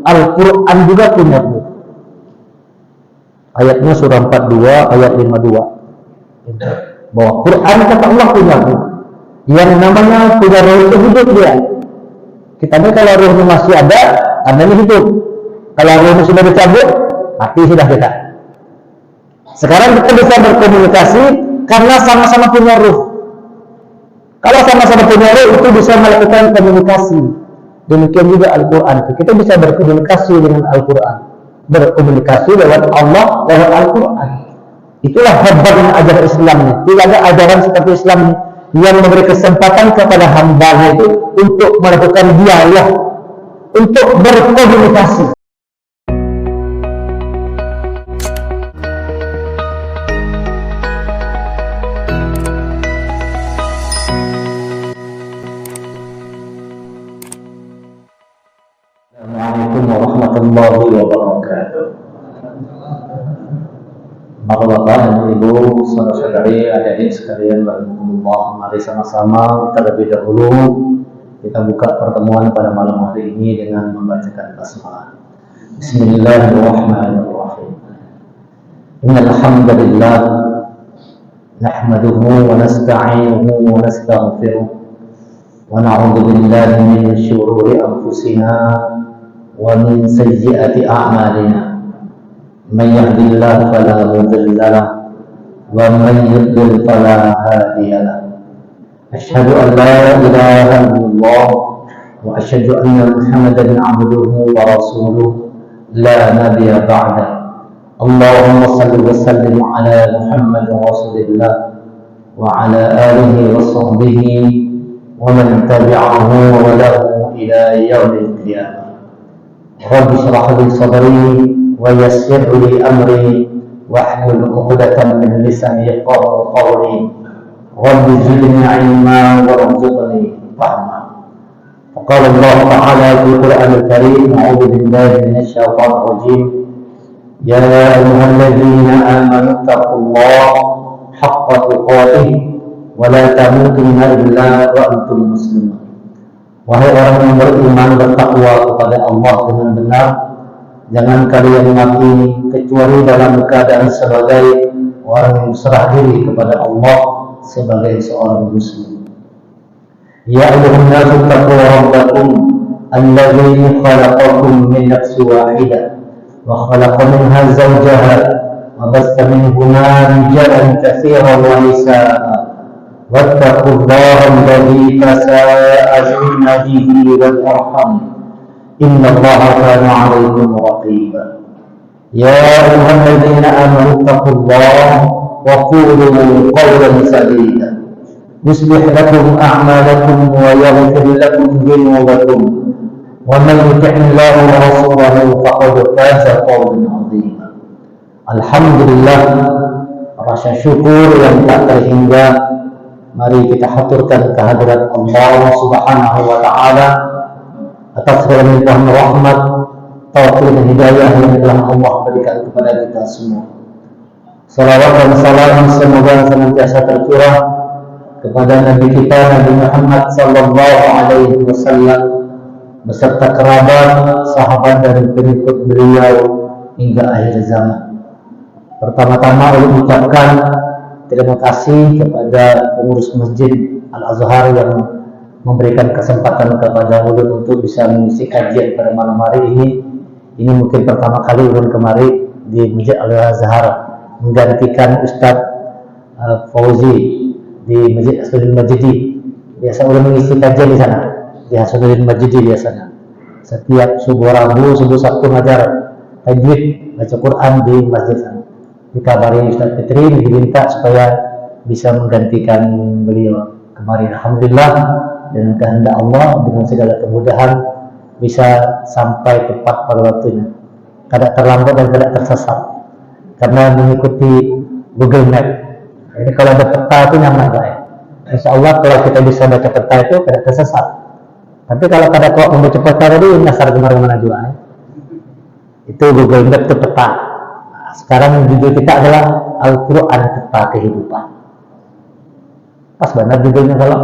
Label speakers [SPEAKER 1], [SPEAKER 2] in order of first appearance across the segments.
[SPEAKER 1] Al-Quran juga punya ruh. Ayatnya surah 42 ayat 52. Bahwa Quran kata Allah punya ruh. Yang namanya punya ruh itu hidup dia. Kita ini kalau ruhnya masih ada, tandanya hidup. Kalau ruhnya sudah dicabut, mati sudah kita. Sekarang kita bisa berkomunikasi karena sama-sama punya ruh. Kalau sama-sama punya ruh itu bisa melakukan komunikasi. Demikian juga Al-Quran. Kita bisa berkomunikasi dengan Al-Quran. Berkomunikasi lewat Allah, lewat Al-Quran. Itulah hebatnya ajaran Islam ini. Tidak ada ajaran seperti Islam yang memberi kesempatan kepada hamba itu untuk melakukan dialog, untuk berkomunikasi. Assalamualaikum warahmatullahi wabarakatuh. Bapak-bapak dan ibu, saudara-saudari, adik-adik sekalian, warahmatullah. Mari sama-sama terlebih dahulu kita buka pertemuan pada malam hari ini dengan membacakan basmalah. Bismillahirrahmanirrahim. Innal hamdalillah nahmaduhu wa nasta'inuhu wa nastaghfiruh wa na'udzu billahi min shururi anfusina wa min sayyiati a'malina. Man yahdihillahu fala mudilla lahu wa man yudlil fala hadiya lahu. Asyhadu an la ilaha illallah wa asyhadu anna Muhammadan 'abduhu wa rasuluh la nabiyya ba'da. Allahumma shalli wa sallim ala Muhammad rasulillah wa ala alihi wa sahbihi wa man tabi'ahu wa lahu ila yaumil qiyamah. Rabbi shrah li sadri wa yassir li amri wahlul 'uqdatam min lisani yafqahu qawli. Rabbi zidni 'ilma warzuqni fahma. Qala Allah Ta'ala fi Qur'anil Karim, a'udzu billahi minasy syaithanir rajim. Ya ayyuhalladzina amanu taqullaha haqqa tuqatih wa la tamutunna illa wa antum muslimun. Wahai orang yang beriman, bertakwa kepada Allah dengan benar. Jangan kalian mati kecuali dalam keadaan sebagai orang yang berserah diri kepada Allah sebagai seorang muslim. Ya ayyuhan nasu taqu rabbakum alladzi khalaqakum min nafsin wahidah wa khalaqa minha zawjaha wa bassa minhuma rijalan katsiran wa nisaa'a wattaqullaha alladzi tasaaluna bihi wal arham. Inna Allaha kana 'alaykum raqiba. Ya ayyuhalladzina amanu taqullaha wa qulu qawlan sadida yuslih lakum a'malakum wa yaghfir lakum dhunubakum wa man yuti'illaha wa rasulahu faqad faza fawzan 'azima. Alhamdulillah, rasa syukur yang tak terhingga mari kita haturkan kehadirat Allah Subhanahu wa taala atas segala nikmat rahmat, taufik dan hidayah yang telah Allah berikan kepada kita semua. Salawat dan salam semoga senantiasa tercurah kepada Nabi kita Nabi Muhammad sallallahu alaihi wasallam beserta kerabat, sahabat dan pengikut beliau hingga akhir zaman. Pertama-tama saya mengucapkan terima kasih kepada pengurus Masjid Al-Azhar yang memberikan kesempatan kepada ulun untuk bisa mengisi kajian pada malam hari ini. Ini mungkin pertama kali ulun kemari di Masjid Al-Azhar menggantikan Ustadz Fauzi di Masjid Hasanuddin Majidi. Biasa ulun mengisi kajian di sana, di Hasanuddin Majidi biasanya. Setiap subuh Rabu, subuh Sabtu ngajar tajwid baca Quran di masjid sana. Dikabari Ustadz Fitri diminta supaya bisa menggantikan beliau kemarin. Alhamdulillah, dengan kehendak Allah, dengan segala kemudahan bisa sampai tepat pada waktunya, tidak terlambat dan tidak tersesat karena mengikuti Google Map. Ini kalau ada peta itu nyaman lah ya. Insya Allah kalau kita bisa baca peta itu tidak tersesat. Tapi kalau kada kok membaca peta tadi nasar kemana-mana juga ya. Itu Google Map itu peta. Nah, sekarang judul kita adalah Al-Quran Peta Kehidupan. Pas banget judulnya. Kalau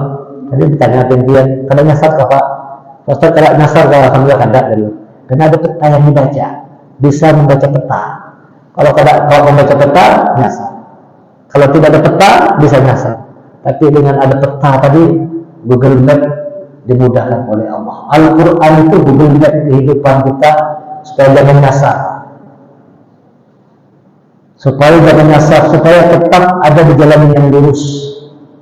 [SPEAKER 1] tadi ditanya dia, kada nyasar kah Pak? Ustaz kada nyasar kah? Alhamdulillah kada dari. karena ada peta yang dibaca, bisa membaca peta. Kalau membaca peta, nyasar. Kalau tidak ada peta, bisa nyasar. Tapi dengan ada peta tadi, Google Map dimudahkan oleh Allah. Al-Quran itu Google Map kehidupan kita supaya jangan nyasar. Supaya tetap ada di jalan yang lurus.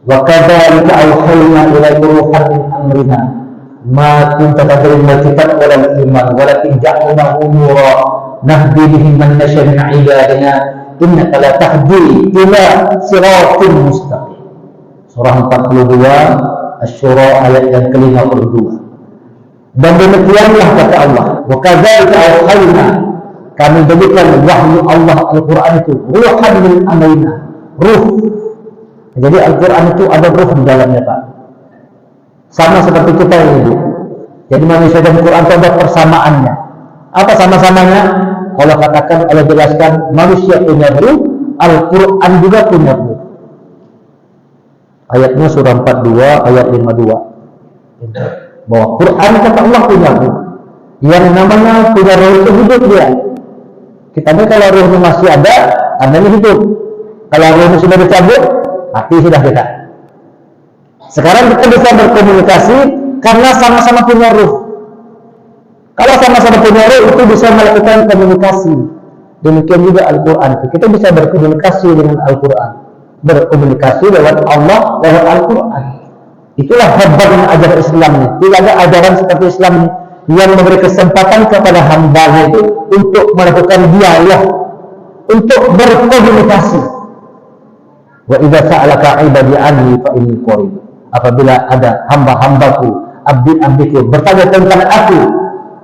[SPEAKER 1] Wa kadzalika awhayna ilaika ruhan min amrina ma kunta tadri mal kitab wal iman walakin ja'alnahu nura nahdi bihi man nasha min ibadina innaka la tahdi ila siratin mustaqim. Surah 42 Asy-Syura ayat yang ke-52. Dan demikianlah kata Allah, wa kadzalika awhayna, kami berikan wahyu Allah Al-Quran itu ruhan min amrina, ruh. Jadi Al-Quran itu ada ruh di dalamnya, Pak. Sama seperti kita ini. Jadi manusia dan Al-Quran itu ada persamaannya. Apa sama-samanya? Allah katakan, Allah jelaskan, manusia punya ruh, Al-Quran juga punya ruh. Ayatnya surah 42 ayat 52. Bahwa Quran kata Allah punya ruh. Yang namanya punya ruh itu hidup dia. Kita ini kalau ruhnya masih ada, tandanya hidup. Kalau ruhnya sudah dicabut, mati sudah kita. Sekarang kita bisa berkomunikasi karena sama-sama punya ruh. Kalau sama-sama punya ruh itu bisa melakukan komunikasi. Demikian juga Al-Quran. Kita bisa berkomunikasi dengan Al-Quran. Berkomunikasi lewat Allah, lewat Al-Quran. Itulah hebatnya ajaran Islam ini. Tidak ada ajaran seperti Islam ini yang memberi kesempatan kepada hamba itu untuk melakukan dialog, untuk berkomunikasi. Wa idza sa'alaka 'ibadi 'anni fa inni qarib. Apabila ada hamba-hambaku, abdi-abdiku bertanya tentang aku,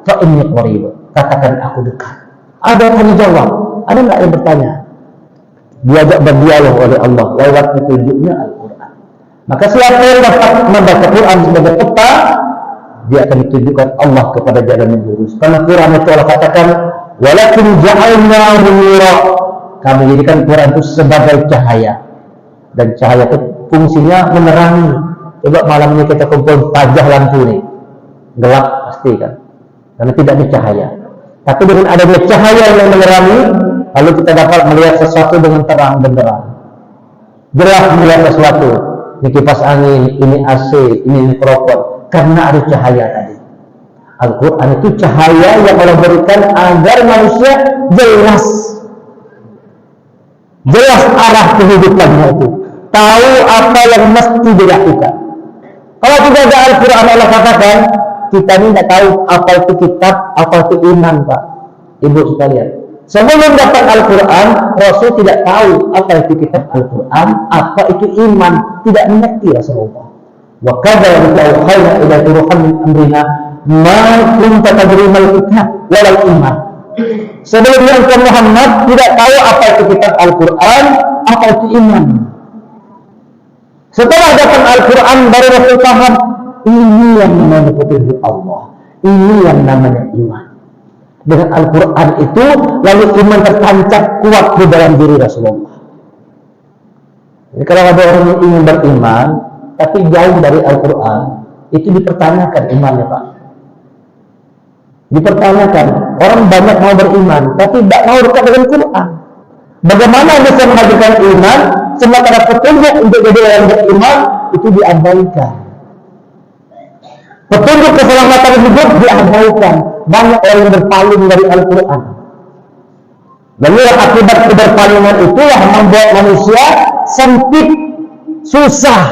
[SPEAKER 1] fa inni qarib. Katakan aku dekat. Ada yang tanya jawab, ada enggak yang bertanya? Diajak berdialog oleh Allah lewat petunjuknya Al-Quran. Maka siapa yang dapat membaca Quran sebagai peta, dia akan ditunjukkan Allah kepada jalan yang lurus. Karena Quran itu Allah katakan, walakin ja'alnahu nura. Kami jadikan Quran itu sebagai cahaya. Dan cahaya itu fungsinya menerangi. Coba malam ini kita kumpul pajah lampu ini, gelap pasti kan, karena tidak ada cahaya. Tapi dengan adanya cahaya yang menerangi, lalu kita dapat melihat sesuatu dengan terang benderang. Jelas melihat sesuatu. Ini kipas angin, ini AC, ini mikrofon. Karena ada cahaya tadi. Al-Quran itu cahaya yang Allah berikan agar manusia jelas arah kehidupannya itu. Tahu apa yang mesti dilakukan. Kalau tidak ada Al-Quran, Allah katakan, kita ini tidak tahu apa itu kitab, apa itu iman, Pak. Ibu sekalian. Sebelum dapat Al-Quran, Rasul tidak tahu apa itu kitab Al-Quran, apa itu iman. Tidak mengerti Rasulullah. Wa kadzalika awhayna ilaika ruhan min amrina ma kunta tadri mal kitab wal iman. Sebelumnya engkau Muhammad tidak tahu apa itu kitab Al-Quran, apa itu iman. Setelah dapat Al-Quran baru Rasul paham, ini yang namanya petunjuk Allah, ini yang namanya iman. Dengan Al-Quran itu lalu iman tertancap kuat di dalam diri Rasulullah. Jadi kalau ada orang yang ingin beriman tapi jauh dari Al-Quran, itu dipertanyakan imannya, Pak. Dipertanyakan. Orang banyak mau beriman tapi tidak mau dekat dengan Quran. Bagaimana bisa menghadirkan iman sementara petunjuk untuk jadi orang beriman itu diabaikan. Petunjuk keselamatan hidup diabaikan. Banyak orang yang berpaling dari Al-Quran. Dan akibat keberpalingan itulah membuat manusia sempit, susah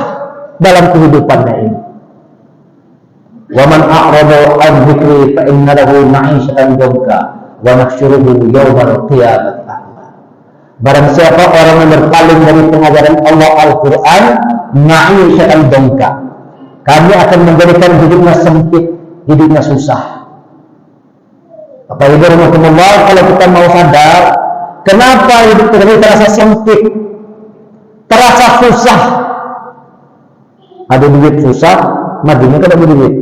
[SPEAKER 1] dalam kehidupannya ini. Wa man a'rada 'an dzikri fa inna lahu ma'isyatan dhanka wa nahsyuruhu yawmal qiyamati a'ma. Barang siapa orang yang berpaling dari pengajaran Allah Al-Quran, ma'isyatan dhanka, kami akan menjadikan hidupnya sempit, hidupnya susah. Apa itu rahmatullah, kalau kita mau sadar, kenapa hidup kita ini terasa sempit, terasa susah. Ada duit susah, madinya kan ada duit.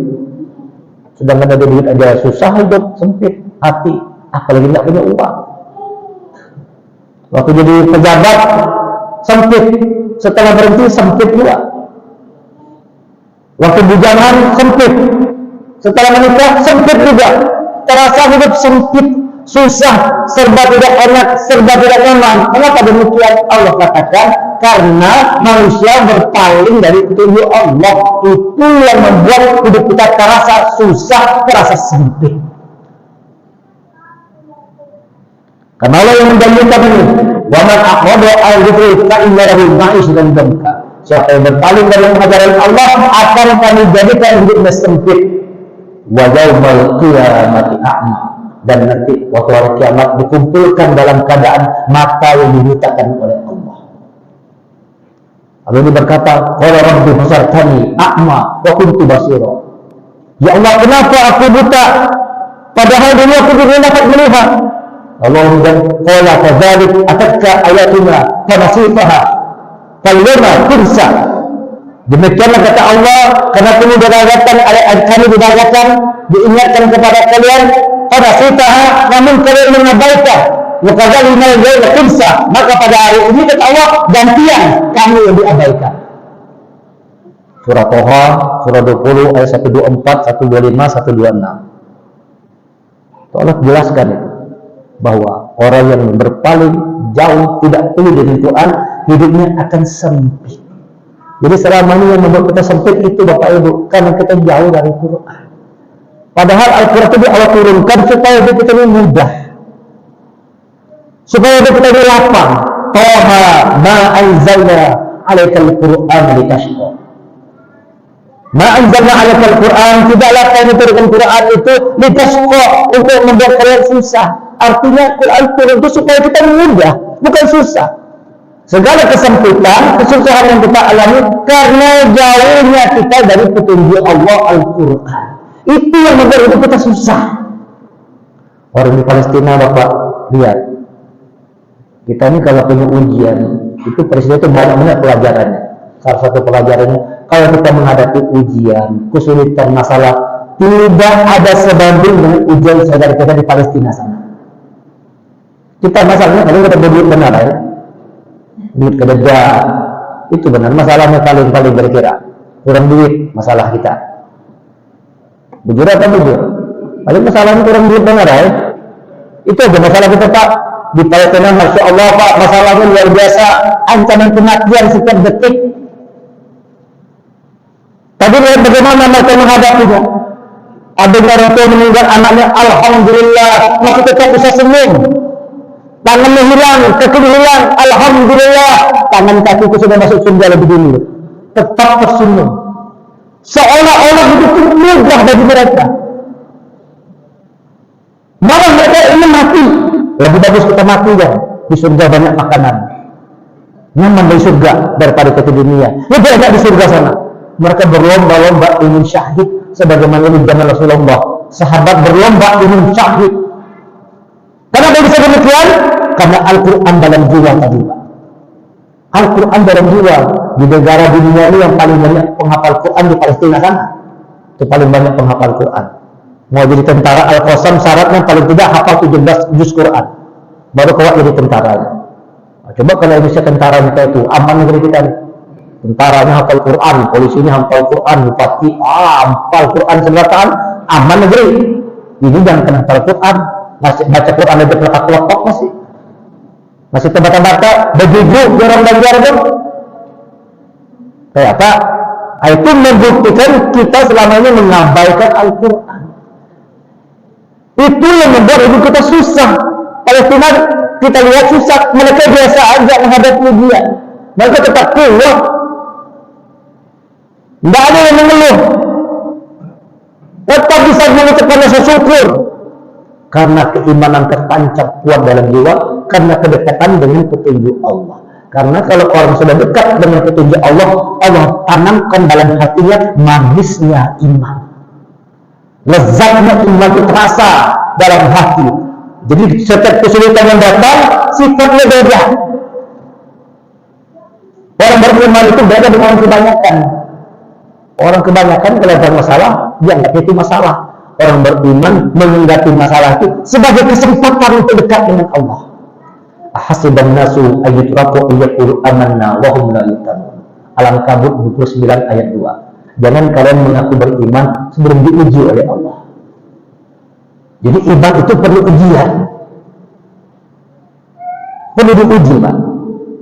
[SPEAKER 1] Sedangkan ada duit aja susah, hidup sempit hati, apalagi tidak punya uang. Waktu jadi pejabat sempit, setelah berhenti sempit juga. Waktu bujangan sempit, setelah menikah sempit juga. terasa hidup sempit, susah, serba tidak enak, serba tidak nyaman. Kenapa demikian? Allah katakan karena manusia berpaling dari petunjuk Allah. Itu yang membuat hidup kita terasa susah, terasa sempit. Karena Allah yang menjanjikan ini, wa man aqrada al-dhikri fa inna lahu ma'isyatan dhanka. Siapa yang berpaling dari pengajaran Allah akan kami jadikan hidupnya sempit. Wa yaumal qiyamati a'ma. Dan nanti waktu hari kiamat dikumpulkan dalam keadaan mata yang dibutakan oleh Allah. Lalu dia berkata, qala rabbi fasartani a'ma wa kuntu basira. Ya Allah, kenapa aku buta? Padahal dulu aku belum dapat melihat. Allah dan qala kadzalik atatka ayatuna fanasitaha falyawma tunsa. Demikianlah kata Allah, karena kami didagakan ayat kami didagakan, diingatkan kepada kalian, fanasitaha, namun kalian mengabaikan. Wa kadzalika yawma tunsa, maka pada hari ini kata Allah gantian kami yang diabaikan. Surah Toha, surah 20 ayat 124, 125, 126. Allah jelaskan itu, bahwa orang yang berpaling jauh tidak perlu dari Quran, hidupnya akan sempit. Jadi selama ini yang membuat kita sempit itu Bapak Ibu, karena kita jauh dari Quran. Padahal Al-Quran itu Allah turunkan supaya hidup kita ini mudah, supaya hidup kita ini lapang. Toha ma anzalna alaikal Quran litashqa. Ma anzalna alaikal Quran, tidaklah kami turunkan Quran itu litashqa, untuk membuat kalian susah. Artinya Quran turun itu supaya kita mudah, bukan susah. Segala kesempitan, kesusahan yang kita alami karena jauhnya kita dari petunjuk Allah Al-Quran. Itu yang membuat hidup kita susah. Orang di Palestina, Bapak lihat, kita ini kalau punya ujian, itu presiden itu banyak pelajarannya. Salah satu pelajarannya, kalau kita menghadapi ujian, kesulitan, masalah, tidak ada sebanding dengan ujian saudara kita di Palestina sana. Kita masalahnya kalau kita berduit benar ya, duit kededak itu benar masalahnya, paling kira-kira kurang duit masalah kita. Bujur atau bujur? Paling masalahnya kurang duit benar ya. Itu aja masalah kita Pak di Palestina. Masya Allah Pak, masalahnya luar biasa, ancaman kematian setiap detik. Tapi bagaimana mereka menghadapinya? Ada orang tua meninggal anaknya, alhamdulillah masih tetap bisa senyum. Tangannya hilang, kaki hilang, alhamdulillah, tangan kakiku sudah masuk surga lebih dulu. Tetap tersenyum, seolah-olah hidup itu mudah bagi mereka. Malah mereka ingin mati. Lebih bagus kita mati ya, di surga banyak makanan, nyaman di surga daripada kita di dunia. Lebih enak di surga sana. Mereka berlomba-lomba ingin syahid, sebagaimana di zaman Rasulullah, sahabat berlomba ingin syahid. Kenapa bisa demikian? Karena Al-Quran dalam jiwa tadi Pak. Al-Quran dalam jiwa. Di negara dunia ini yang paling banyak penghafal Quran di Palestina sana. Itu paling banyak penghafal Quran. Mau jadi tentara Al-Qassam syaratnya paling tidak hafal 17 juz Quran, baru keluar jadi tentaranya. Nah, coba kalau Indonesia tentara kita itu aman negeri kita nih. Tentaranya hafal Quran, polisinya hafal Quran, bupati hafal Quran sebelataan, aman negeri. Ini jangan kena hafal Quran, masih baca Quran aja pelepak-pelepak masih terbata-bata, begitu orang Banjar itu. Kayak apa? Itu membuktikan kita selama ini mengabaikan Al-Quran. Itu yang membuat hidup kita susah. Palestina kita lihat susah, mereka biasa aja menghadapi ujian. Mereka tetap kuat. Tidak ada yang mengeluh. Tetap bisa mengucapkan rasa syukur. Karena keimanan tertancap kuat dalam jiwa, karena kedekatan dengan petunjuk Allah. Karena kalau orang sudah dekat dengan petunjuk Allah, Allah tanamkan dalam hatinya manisnya iman. Lezatnya iman itu terasa dalam hati. Jadi setiap kesulitan yang datang, sifatnya beda. Orang beriman itu beda dengan orang kebanyakan. Orang kebanyakan kalau ada masalah, dia anggap itu masalah. Orang beriman menghadapi masalah itu sebagai kesempatan untuk dekat dengan Allah. Hasiban nasu ayyutraku ayyakulu amanna wa hum la yuftanun. Al-Ankabut 29 ayat 2. Jangan kalian mengaku beriman sebelum diuji oleh Allah. Jadi iman itu perlu ujian, perlu diuji, Pak.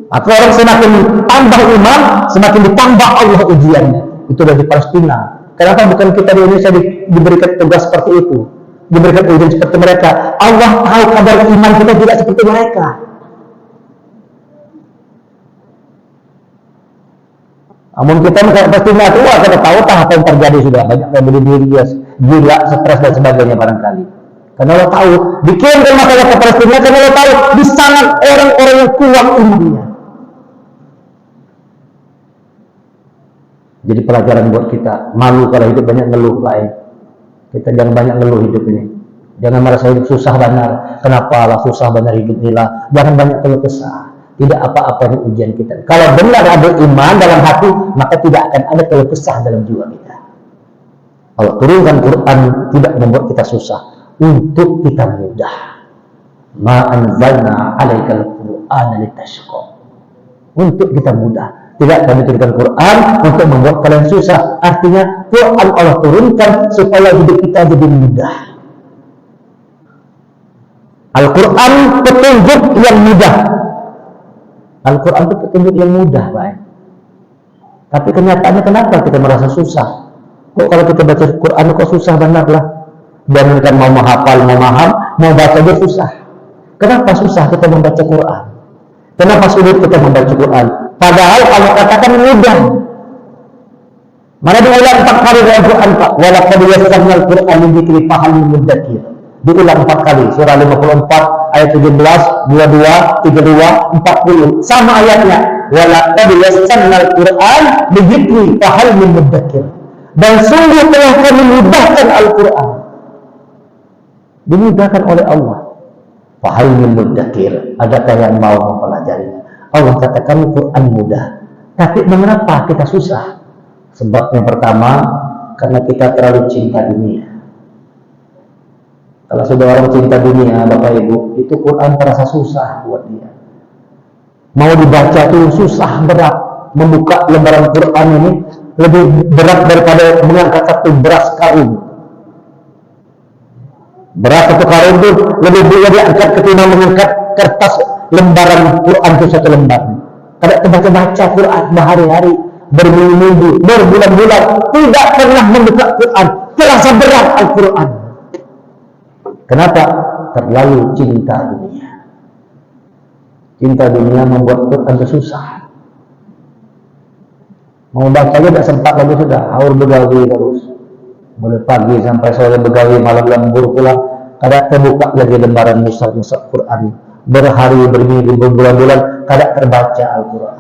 [SPEAKER 1] Maka orang semakin tambah iman, semakin ditambah Allah ujiannya. Itu dari Palestina. Kenapa bukan kita di Indonesia diberikan tugas seperti itu, diberikan ujian seperti mereka? Allah tahu kadar iman kita tidak seperti mereka. Namun kita pasti nggak tahu, kita tahu apa yang terjadi sudah banyak yang berdiri dia gila, stres dan sebagainya barangkali. Karena Allah tahu dikirimkan masalah ke Palestina, karena Allah tahu di sana orang-orang yang kuat imannya. Jadi pelajaran buat kita, malu kalau hidup banyak ngeluh lain. Kita jangan banyak ngeluh hidup ini. Jangan merasa hidup susah benar. Kenapa lah susah benar hidup ini lah? Jangan banyak keluh kesah. Tidak apa-apa yang ujian kita. Kalau benar ada iman dalam hati, maka tidak akan ada keluh kesah dalam jiwa kita. Kalau turunkan Quran tidak membuat kita susah, untuk kita mudah. Ma anzalna 'alaikal Qur'ana litashqa. Untuk kita mudah. Tidak kami turunkan Quran untuk membuat kalian susah. Artinya Quran Allah turunkan supaya hidup kita jadi mudah. Al-Quran petunjuk yang mudah. Al-Quran itu petunjuk yang mudah, Pak. Tapi kenyataannya kenapa kita merasa susah? Kok kalau kita baca Quran kok susah benar lah? Jangankan mau menghafal, mau memaham, mau baca aja susah. Kenapa susah kita membaca Quran? Kenapa sulit kita membaca Quran? Padahal Allah katakan mudah. Mana diulang 4 kali dalam Quran, Pak? Walaqad yassarna al-Qur'ana lidzikri fahal min mudzakir. Diulang 4 kali, surah 54 ayat 17, 22, 32, 40. Sama ayatnya. Walaqad yassarna al-Qur'ana lidzikri fahal min mudzakir. Dan sungguh telah kami mudahkan Al-Quran. Dimudahkan oleh Allah. Fahal min mudzakir. Adakah yang mau mempelajarinya? Allah katakan Quran mudah. Tapi mengapa kita susah? Sebab yang pertama, karena kita terlalu cinta dunia. Kalau sudah orang cinta dunia, Bapak Ibu, itu Quran terasa susah buat dia. Mau dibaca itu susah, berat. Membuka lembaran Quran ini lebih berat daripada mengangkat satu beras karung. Beras satu karung itu lebih diangkat ketimbang mengangkat kertas lembaran Quran itu satu lembar. Kadang baca Quran berhari-hari, berminggu-minggu, berbulan-bulan, tidak pernah membuka Quran, terasa berat Al-Quran. Kenapa? Terlalu cinta dunia. Cinta dunia membuat Quran itu susah. Mau baca aja tidak sempat lagi sudah, haur begawi terus. Mulai pagi sampai sore begawi, malam lembur pulang. Kadang terbuka lagi lembaran mushaf Quran. Berhari, berminggu, berbulan-bulan, kadang terbaca Al-Quran.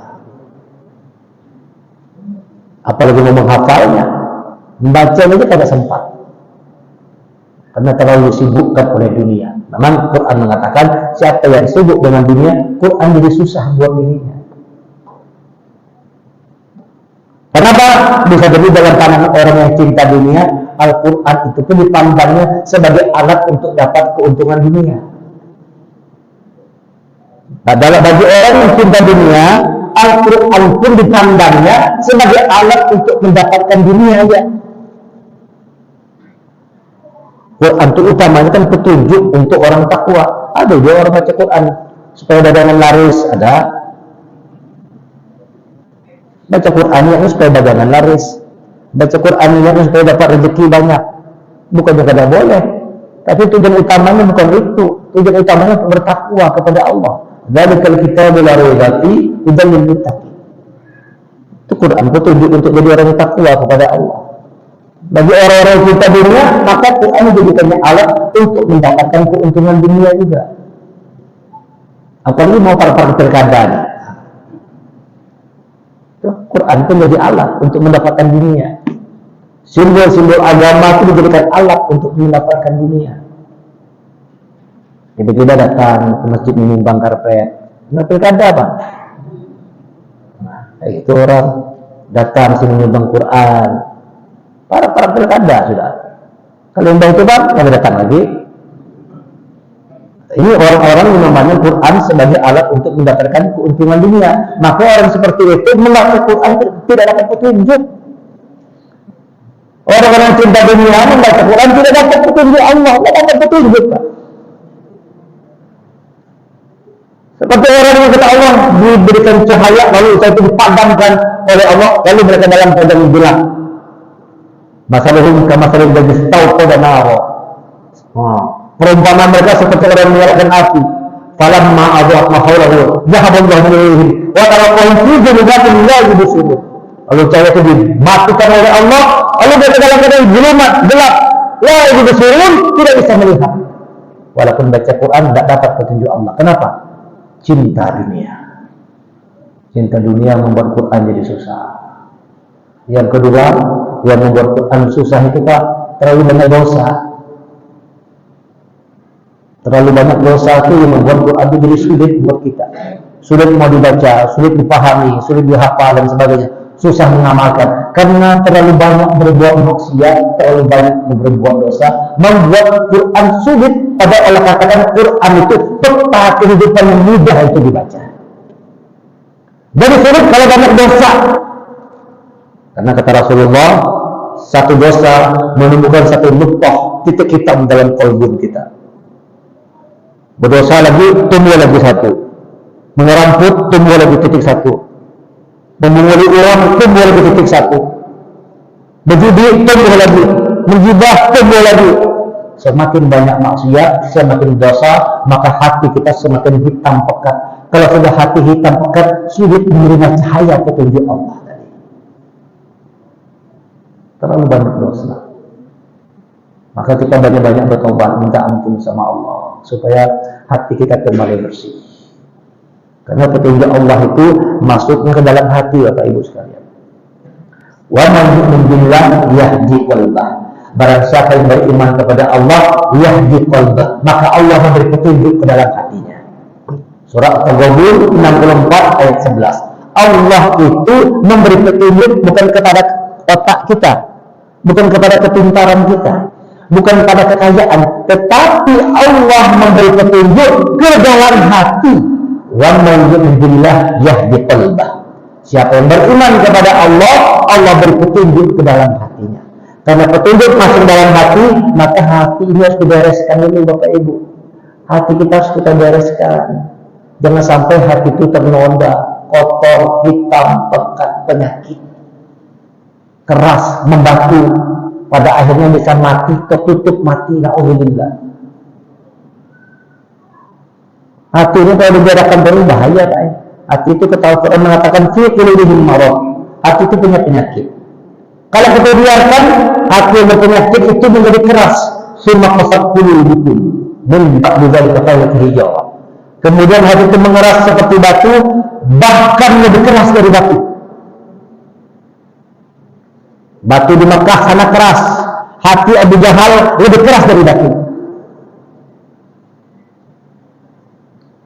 [SPEAKER 1] Apalagi mau menghafalnya, membaca aja tidak sempat. Karena terlalu disibukkan oleh dunia. Memang Quran mengatakan siapa yang sibuk dengan dunia, Quran jadi susah buat dirinya. Kenapa? Bisa jadi dalam pandangan orang yang cinta dunia, Al-Quran itu pun dipandangnya sebagai alat untuk dapat keuntungan dunia. Padahal bagi orang yang cinta dunia, Al-Quran pun dipandangnya sebagai alat untuk mendapatkan dunia aja. Quran itu utamanya kan petunjuk untuk orang takwa. Ada juga orang baca Quran supaya dagangan laris, ada. Baca Quran yang supaya dagangan laris, baca Quran yang supaya dapat rezeki banyak. Bukannya tidak boleh, tapi tujuan utamanya bukan itu. Tujuan utamanya bertakwa kepada Allah. Dzalikal kitabul la raiba fihi hudan lil muttaqin. Itu Quran petunjuk untuk jadi orang yang takwa kepada Allah. Bagi orang-orang yang cinta dunia, maka Quran dijadikannya alat untuk mendapatkan keuntungan dunia juga. Apalagi mau para pilkada. Quran itu menjadi alat untuk mendapatkan dunia. Simbol-simbol agama itu dijadikan alat untuk mendapatkan dunia. Tiba-tiba datang ke masjid menyumbang karpet. Nah, pilkada apa? Nah, itu orang datang sini menyumbang Quran. Para pilkada sudah. Kalau yang itu bang, kami datang lagi. Ini orang-orang yang memandang Quran sebagai alat untuk mendapatkan keuntungan dunia. Maka orang seperti itu mengaku Quran tidak dapat petunjuk. Orang-orang cinta dunia membaca Quran tidak dapat petunjuk Allah, tidak dapat petunjuk, Pak. Seperti orang yang kata Allah diberikan cahaya lalu cahaya itu dipadamkan oleh Allah, lalu mereka dalam keadaan gelap. Masalahum kama saling bagi tahu pada naro. Perumpamaan mereka seperti orang menyalakan api. Falamma adhat ma hawlahu dhahaballahu ilaihim wa tarakahum fi dhulumatin la yubsirun. Lalu cahaya itu dimatikan oleh Allah, lalu mereka dalam keadaan gelap, la yubsirun, tidak bisa melihat. Walaupun baca Quran tidak dapat petunjuk Allah. Kenapa? Cinta dunia. Cinta dunia membuat Quran jadi susah. Yang kedua, yang membuat Quran susah itu, Pak, terlalu banyak dosa. Terlalu banyak dosa itu yang membuat Quran itu jadi sulit buat kita. Sulit mau dibaca, sulit dipahami, sulit dihafal dan sebagainya. Susah mengamalkan karena terlalu banyak berbuat maksiat, terlalu banyak berbuat dosa, membuat Quran sulit. Pada Allah katakan Quran itu peta kehidupan yang mudah itu dibaca. Jadi sulit kalau banyak dosa. Karena kata Rasulullah, satu dosa menemukan satu luqtah, titik hitam dalam qalbun kita. Berdosa lagi, tumbuh lagi satu. Mengeramput, tumbuh lagi titik satu. Memulai orang, tumbuh lagi titik satu. Berjudi, tumbuh lagi. Menggibah, tumbuh lagi. Semakin banyak maksiat, semakin dosa, maka hati kita semakin hitam pekat. Kalau sudah hati hitam pekat, sulit menerima cahaya petunjuk Allah tadi. Terlalu banyak dosa. Maka kita banyak-banyak bertobat, minta ampun sama Allah, supaya hati kita kembali bersih. Karena petunjuk Allah itu masuknya ke dalam hati, Bapak Ibu sekalian. Wa man yu'min billah yahdi qalbah. Barang siapa yang beriman kepada Allah, yahdi qalbah, maka Allah memberi petunjuk ke dalam hatinya. Surah At-Taghabun 64 ayat 11. Allah itu memberi petunjuk bukan kepada otak kita, bukan kepada kepintaran kita, bukan pada kekayaan, tetapi Allah memberi petunjuk ke dalam hati. Wa man yu'min billah yahdi qalbah. Siapa yang beriman kepada Allah, Allah beri petunjuk ke dalam hatinya. Karena petunjuk masuk dalam hati, maka hati ini harus dibereskan dulu, Bapak Ibu. Hati kita harus kita bereskan. Jangan sampai hati itu ternoda, kotor, hitam, pekat, penyakit, keras, membatu, pada akhirnya bisa mati, tertutup mati. Na'udzubillah. Hati ini kalau dibiarkan terus bahaya, Pak. Hati itu ketahuan Quran mengatakan fi qulubihim marad. Hati itu punya penyakit. Kalau kita biarkan hati yang berpenyakit itu menjadi keras, summa qasat qulubukum min ba'di dzalika fa hijawa. Kemudian hati itu mengeras seperti batu, bahkan lebih keras dari batu. Batu di Makkah sangat keras, hati Abu Jahal lebih keras dari batu.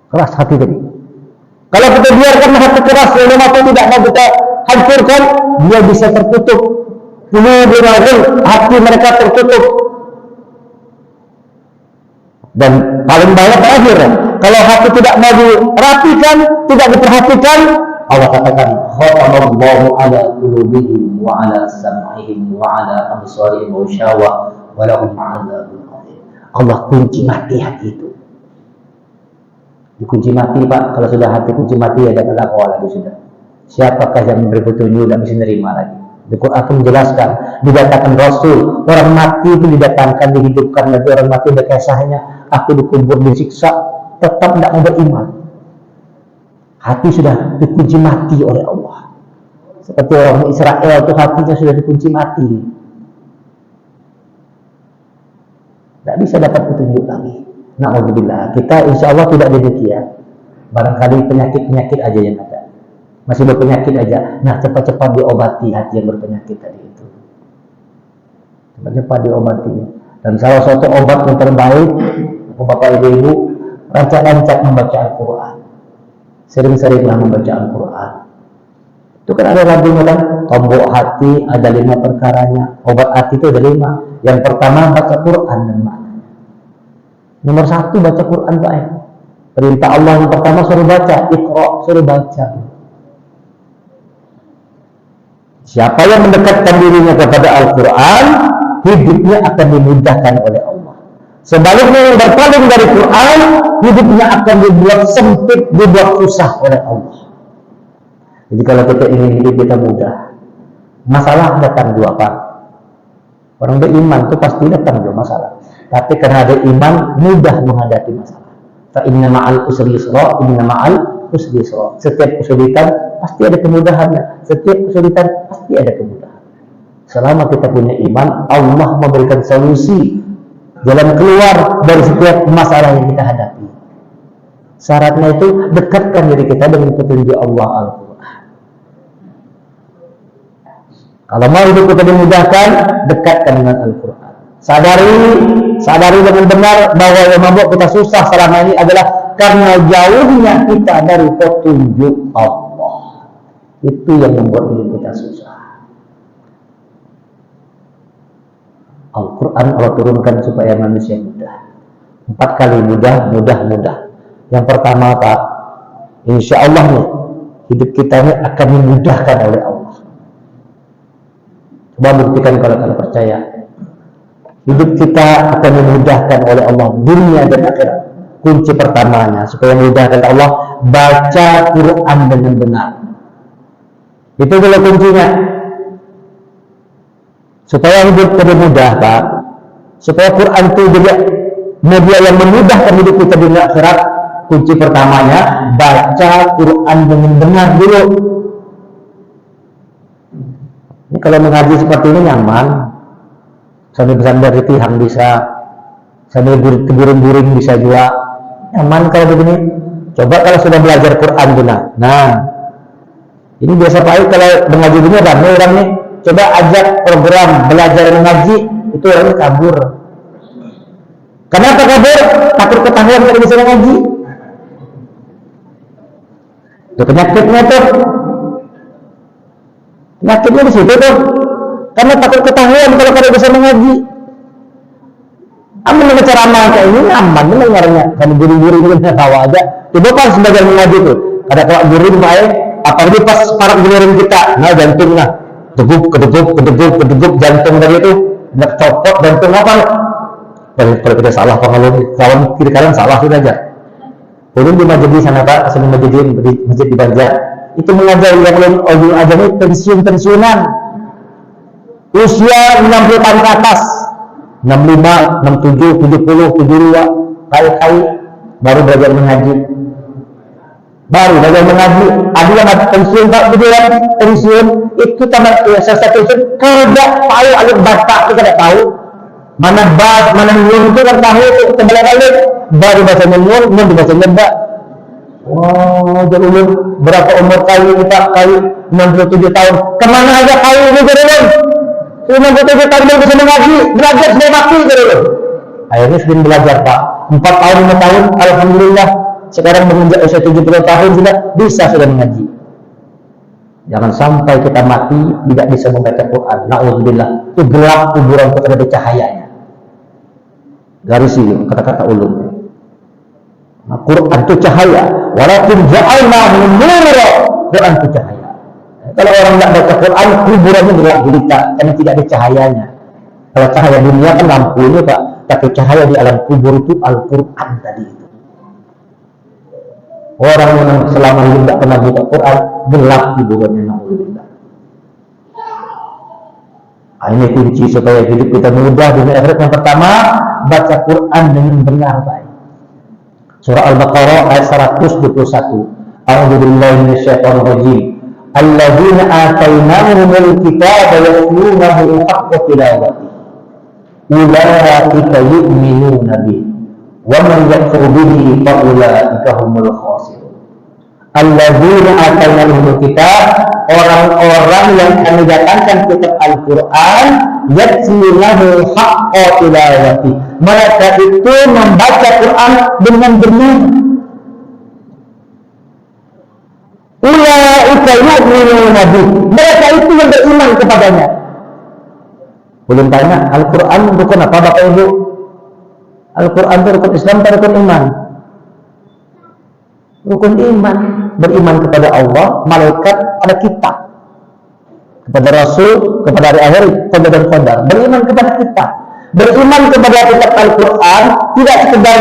[SPEAKER 1] Keras hati tadi. Kalau kita biarkan hati keras, lalu mati tidak mau kita hancurkan, dia bisa tertutup. Hati mereka tertutup. Dan paling banyak terakhir, kalau hati tidak mau dirapikan, tidak diperhatikan, Allah katakan khatamallahu ala qulubihim wa ala sam'ihim wa ala absarihim ghishawa wa lahum 'adzabun 'adzim. Allah kunci mati hati itu. Dikunci mati, Pak. Kalau sudah hati kunci mati, ya jangan lakukan lagi sudah. Siapakah yang memberi petunjuk dan bisa menerima lagi? Di Quran itu menjelaskan, dikatakan Rasul, orang mati itu didatangkan, dihidupkan lagi. Orang mati berkisahnya, aku dikubur, disiksa, tetap tidak mau beriman. Hati sudah dikunci mati oleh Allah. Seperti orang Israel itu hatinya sudah dikunci mati. Tidak bisa dapat petunjuk lagi. Na'udzubillah. Kita insya Allah tidak demikian. Barangkali penyakit-penyakit aja yang ada. Masih berpenyakit aja. Nah, cepat-cepat diobati hati yang berpenyakit tadi itu. Cepat-cepat diobati. Dan salah satu obat yang terbaik, Bapak Ibu, rancak-rancak membaca Al-Quran. Sering-seringlah membaca Al-Quran. Itu kan ada lagunya kan, tombok hati ada 5 perkaranya. Obat hati itu ada 5. Yang pertama baca Quran dan maknanya. Nomor 1 baca Quran, Pak. Perintah Allah yang pertama suruh baca, Iqra, suruh baca. Siapa yang mendekatkan dirinya kepada Al-Quran, hidupnya akan dimudahkan oleh Allah. Sebaliknya yang berpaling dari Quran, hidupnya akan dibuat sempit, dibuat susah oleh Allah. Jadi kalau kita ingin hidup kita mudah, masalah datang dua pak. Orang beriman itu pasti datang dua masalah. Tapi karena ada iman, mudah menghadapi masalah. Fa inna ma'al usri yusra, inna ma'al usri yusra. Setiap kesulitan pasti ada kemudahannya. Setiap kesulitan pasti ada kemudahan. Selama kita punya iman, Allah memberikan solusi jalan keluar dari setiap masalah yang kita hadapi. Syaratnya itu dekatkan diri kita dengan petunjuk Allah Al-Quran. Kalau mau hidup kita dimudahkan, dekatkan dengan Al-Quran. Sadari dengan benar bahwa yang membuat kita susah selama ini adalah karena jauhnya kita dari petunjuk Allah. Itu yang membuat hidup kita susah. Al-Quran Allah turunkan supaya manusia mudah. 4 kali mudah. Yang pertama Pak, insya Allah nih, hidup kita ini akan dimudahkan oleh Allah. Coba buktikan kalau kalian percaya. Hidup kita akan dimudahkan oleh Allah dunia dan akhirat. Kunci pertamanya supaya dimudahkan Allah, baca Quran dengan benar. Itu adalah kuncinya. Supaya hidup kita mudah Pak, supaya Quran itu juga media yang memudahkan hidup kita di akhirat. Kunci pertamanya, baca Quran dengan benar dulu. Ini kalau mengaji seperti ini nyaman, sambil bersandar di tihang bisa, sambil guring-guring bisa juga nyaman kalau begini. Coba kalau sudah belajar Quran benar. Nah, ini biasa Pak kalau mengaji begini ramai orang nih. Coba ajak program belajar mengaji, itu orangnya kabur. Kenapa kabur? Takut ketahuan kalau bisa mengaji. Itu penyakitnya tuh. Penyakitnya di situ tuh. Karena takut ketahuan kalau bisa mengaji. Amin dengan ceramah kayak ini aman mendengarnya. Kalau guring-guring ini tahu aja. Coba pas sebagian mengaji tuh. Ada kalau guring baik, apalagi pas para guring kita, nah jantung nah. Kedeguk jantung dari itu nak copot jantung apa? Kalau kita salah kawan kiri kanan salah sudah aja. Ulun di masjid di sana Pak, asal masjid di Banjar. Itu mengajar yang ulun ajar ini pensiunan. Usia 60 tahun ke atas. 65, 67, 70, 72 kali baru belajar mengaji. Ada yang pensiun Pak, begitu pensiun itu tambah selesai pensiun kada tahu alif batak itu kada tahu mana bat mana nun itu kan tahu itu terbalik baru bahasa nun dibaca nyebak. Wow, jadi ulun berapa umur kali 67 tahun kemana aja kali ini jadi ulun 67 tahun belum bisa mengaji belajar sudah mati jadi ulun. Akhirnya sering belajar Pak 4 tahun 5 tahun alhamdulillah. Sekarang menginjak usia 70 tahun sudah mengaji. Jangan sampai kita mati tidak bisa membaca Quran. Na'udzubillah. Itu gelap kuburan itu ada cahayanya. Garis ini kata-kata ulun. Nah, Quran itu cahaya. Walakin ja'alnahu nura. Quran itu cahaya. Kalau orang tidak baca Quran, kuburannya gelap gulita karena tidak ada cahayanya. Kalau cahaya dunia kan lampunya Pak, tapi cahaya di alam kubur itu Al-Quran tadi itu. Orang yang selama hidup tidak pernah buka Quran gelap kuburannya na'udzubillah. Ini kunci supaya hidup kita mudah dunia akhirat. Yang pertama, baca Quran dengan benar baik. Surah Al-Baqarah ayat 121. A'udzubillahi minasyaitonir rajim. Alladzina atainahumul kitaba yatlunahu haqqa tilawatihi. Ulaika yu'minuna bihi. Wa man yakfur bihi fa ulaika humul khasirun. Alladzina atainahumul kitab, orang-orang yang kami datangkan kitab Al-Quran, yatlunahu haqqa tilawatihi. Mereka itu membaca Quran dengan benar. Ulaika yu'minuna bihi. Mereka itu yang beriman kepadanya. Belum tanya, Al-Quran rukun apa Bapak Ibu? Al-Quran itu rukun Islam atau rukun iman? Rukun iman. Beriman kepada Allah, malaikat, ada kitab. kepada Rasul, kepada hari akhir, kepada qadar. Beriman kepada kita. Beriman kepada kitab Al-Quran tidak sekedar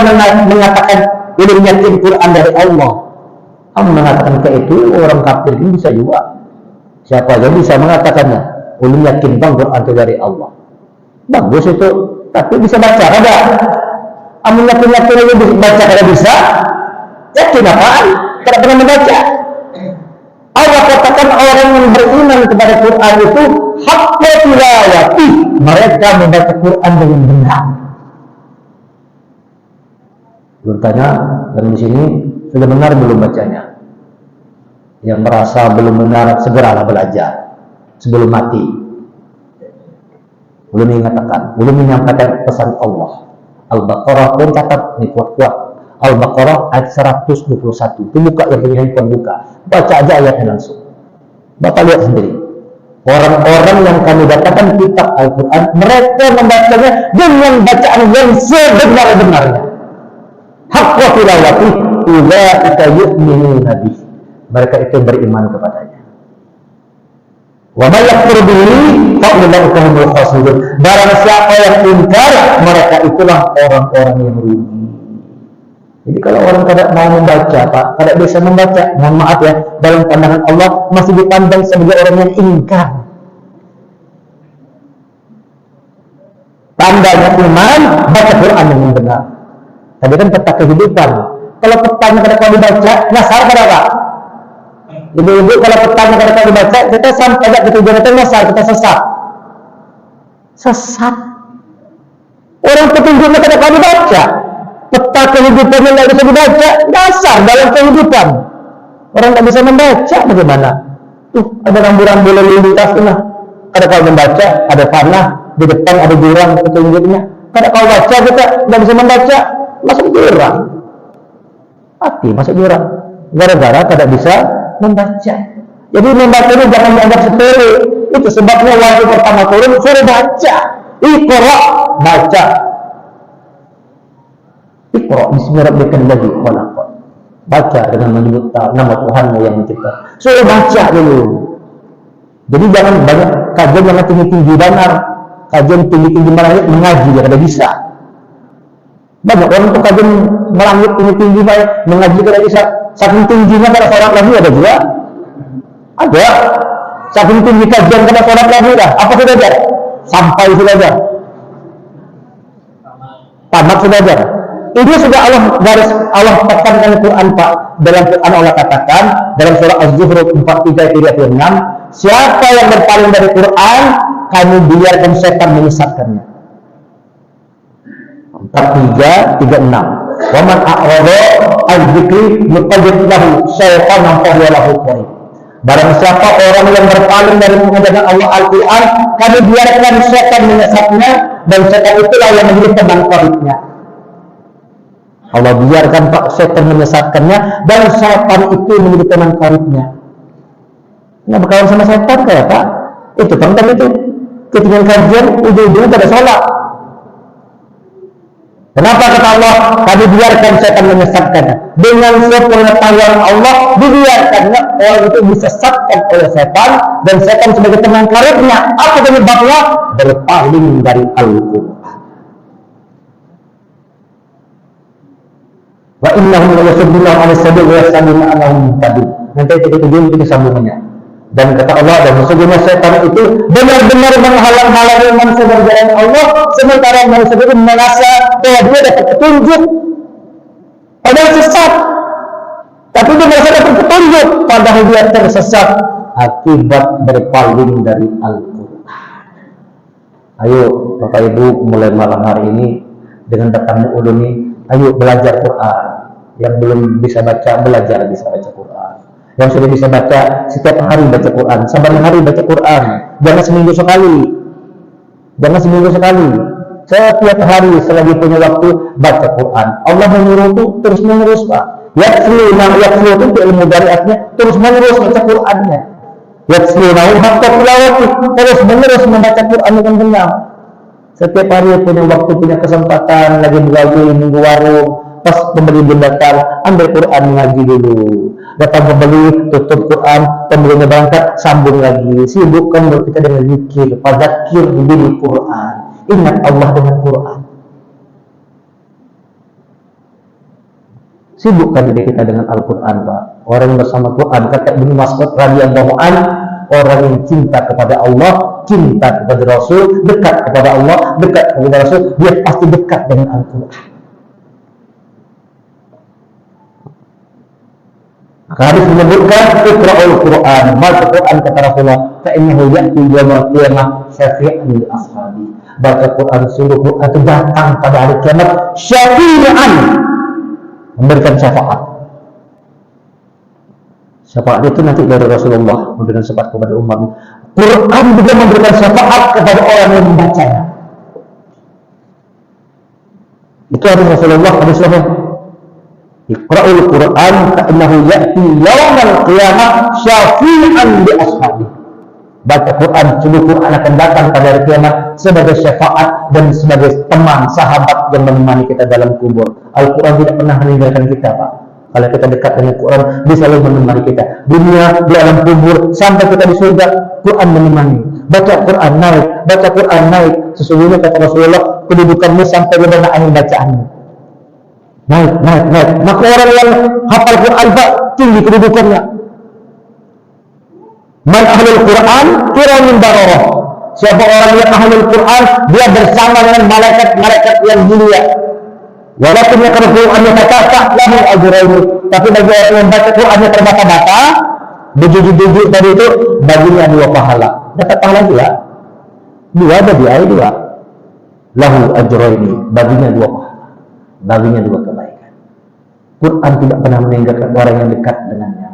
[SPEAKER 1] mengatakan ini yakin Quran dari Allah. Kamu mengatakan kayak itu orang kafir ini bisa juga. Siapa aja bisa mengatakannya. Ulun yakin bang Quran itu dari Allah. Bagus itu, tapi bisa baca ada. Amun yakin aja bisa baca kada bisa. Yakin apaan? Tidak pernah membaca. Allah katakan orang yang beriman kepada Quran itu haqqa tilawati, mereka membaca Quran dengan benar. Bertanya dan di sini sudah benar belum bacanya? Yang merasa belum benar segeralah belajar sebelum mati. Belum menyampaikan pesan Allah. Al-Baqarah pun catat nih kuat-kuat. Al-Baqarah ayat 121. Itu buka yang punya handphone buka. Baca aja ayatnya langsung. Bapak lihat sendiri. Orang-orang yang kami dapatkan kitab Al-Quran, mereka membacanya dengan bacaan yang sebenar-benarnya. Haqqa tilawati ulaika yu'minuna bih. Mereka itu beriman kepadanya. Wa may yakfur bihi fa ulaika humul khasirun. Barang siapa yang ingkar, mereka itulah orang-orang yang rugi. Jadi kalau orang tidak mau membaca, Pak, tidak bisa membaca, mohon maaf ya, dalam pandangan Allah masih dipandang sebagai orang yang ingkar. Tandanya iman, baca Quran yang benar. Tadi kan peta kehidupan. Kalau petanya kada kau dibaca, nasar kada Pak? Ibu-ibu kalau petanya kada kau dibaca, kita sampai ke tujuan itu nasar, kita sesat. Sesat. Orang petunjuknya kada kau dibaca. Peta kehidupannya tidak bisa dibaca, dasar dalam kehidupan. Orang tidak bisa membaca, bagaimana? Ada rambu-rambu lalu lintas lah. Kada kau membaca, ada panah, di depan ada jurang petunjuknya. Kada kau baca, kita tidak bisa membaca, masuk jurang. Mati masuk jurang. Gara-gara kada bisa membaca. Jadi membaca ini jangan dianggap sepele. Itu sebabnya waktu pertama turun suruh baca. Iqra, baca. Iqra bismi rabbikal ladzi khalaq. Baca dengan menyebut nama Tuhanmu yang mencipta. Suruh baca dulu. Jadi jangan banyak kajian, jangan tinggi-tinggi benar. Kajian tinggi-tinggi benar mengaji ya kada bisa. Banyak orang tuh kajian melangit tinggi-tinggi baik, mengaji kada bisa. Saking tingginya kada sholat lagi ada juga. Ada. Saking tinggi kajian kada sholat lagi dah. Apa sudah ajar? Sampai sudah ajar. Tamat sudah ajar. Ini sudah Allah tekankan Quran Pak. Dalam Quran Allah katakan dalam surah Az-Zukhruf 43:6, siapa yang berpaling dari Quran, kami biarkan setan menyesatkannya. 43:36. Wa man a'rada an-dzikri nuqayyid lahu syaitan fa huwa lahu qarin. Barang siapa orang yang berpaling dari mengajarkan Allah Al-Quran, kami biarkan setan menyesatnya, dan setan itulah yang menjadi teman karibnya. Allah biarkan Pak setan menyesatkannya, dan setan itu menjadi teman karibnya. Nggak berkawan sama setan kayak Pak? Itu tentang itu. Ketinggalan kajian, ujung-ujungnya pada sholat. Kenapa kata Allah? Kami biarkan setan menyesatkannya. Dengan sepengetahuan Allah, dibiarkannya orang itu disesatkan oleh setan, dan setan sebagai teman karibnya. Apa penyebabnya? Berpaling dari Al-Quran. Wa innahum la yasudduna 'ala sabil wa yasadduna 'anhum muhtadin. Nanti itu sambungannya. Dan kata Allah, dan sesungguhnya setan itu benar-benar menghalang-halangi manusia dari jalan Allah, sementara manusia itu merasa bahwa dia dapat petunjuk, padahal sesat. Tapi dia merasa dapat petunjuk, padahal dia tersesat akibat berpaling dari Al-Quran. Ayo Bapak Ibu, mulai malam hari ini dengan datangnya ulun ini, ayo belajar Quran. Yang belum bisa baca, belajar bisa baca Quran. Yang sudah bisa baca, setiap hari baca Quran, saban hari baca Quran. Jangan seminggu sekali. Setiap hari selagi punya waktu baca Quran. Allah menyuruh itu terus menerus Pak. Yatslu itu ilmu dari artinya terus menerus baca Qurannya. Yatslu haqqa tilawati, terus menerus membaca Quran dengan benar. Setiap hari punya waktu, punya kesempatan, lagi bergaul, minggu warung, pas pembeli datang, ambil Quran ngaji dulu. Datang pembeli, tutup Quran, pembelinya berangkat, sambung lagi. Sibukkan kita dengan zikir, fadzakir bil Quran. Ingat Allah dengan Quran. Sibukkan diri kita dengan Al-Quran, Pak. Orang yang bersama Quran, kata Ibnu Mas'ud radhiyallahu anhu, orang yang cinta kepada Allah, cinta kepada Rasul, dekat kepada Allah, dekat kepada Rasul, dia pasti dekat dengan Al-Quran. Hadis menyebutkan Iqra'ul Quran, baca Quran kata Rasulullah, fa'innahu ya'ti yaumil qiyamah syafi'an li ashabi. Baca Quran sungguh Quran itu datang pada hari kiamat syafi'an, memberikan syafaat. Syafaat itu nanti dari Rasulullah memberikan syafaat kepada umat. Quran juga memberikan syafaat kepada orang yang membacanya. Itu hadis Rasulullah, hadis sahih. Iqra'ul Quran fa'innahu ya'ti yaumal qiyamah syafi'an li ashabi. Baca Quran, sungguh Quran akan datang pada hari kiamat sebagai syafaat dan sebagai teman, sahabat yang menemani kita dalam kubur. Al-Quran tidak pernah meninggalkan kita, Pak. Kalau kita dekat dengan Quran, dia selalu menemani kita. Dunia, di alam kubur, sampai kita di surga, Quran menemani. Baca Quran naik, baca Quran naik. Sesungguhnya kata Rasulullah, kedudukanmu sampai di mana akhir bacaanmu. Naik, naik, naik. Maka orang yang hafal Quran, Pak, tinggi kedudukannya. Man ahlul Quran kiramin bararah. Siapa orang yang ahlul Quran, dia bersama dengan malaikat-malaikat yang mulia. Walaupun yang Quran kata-kata lahu ajraini, tapi bagi orang yang baca Qurannya terbata-bata, bujuk-bujuk tadi itu, baginya 2 pahala. Dapat pahala juga. 2 ada di ayat 2. Lahu ajraini, baginya 2 pahala. Baginya 2 kebaikan. Quran tidak pernah meninggalkan orang yang dekat dengannya.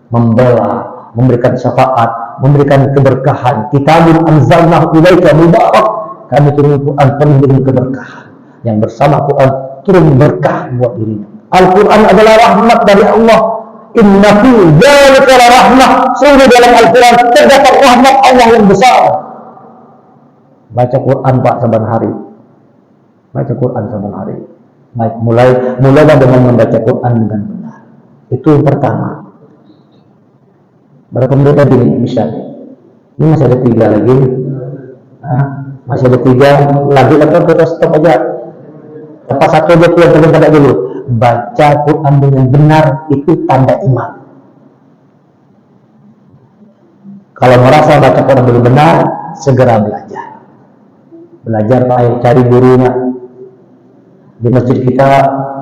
[SPEAKER 1] Membela, memberikan syafaat, memberikan keberkahan. Kitabun anzalnahu ilaika mubarak. Kami turun Quran penuh dengan keberkahan. Yang bersama Quran turun berkah buat dirinya. Al-Quran adalah rahmat dari Allah. Inna fi dzalika la rahmah. Sungguh dalam Al-Quran terdapat rahmat Allah yang besar. Baca Quran, Pak, saban hari. Baca Quran saban hari. Baik, mulailah dengan membaca Quran dengan benar. Itu yang pertama. Berapa menit tadi bisa? Ini masih ada 3 lagi. Masih ada 3 lagi, atau kita stop aja. Tepat 1 aja yang terlibat dulu. Baca Quran dengan benar itu tanda iman. Kalau merasa baca Quran dengan benar, segera belajar. Belajar, Pak, cari gurunya. Di masjid kita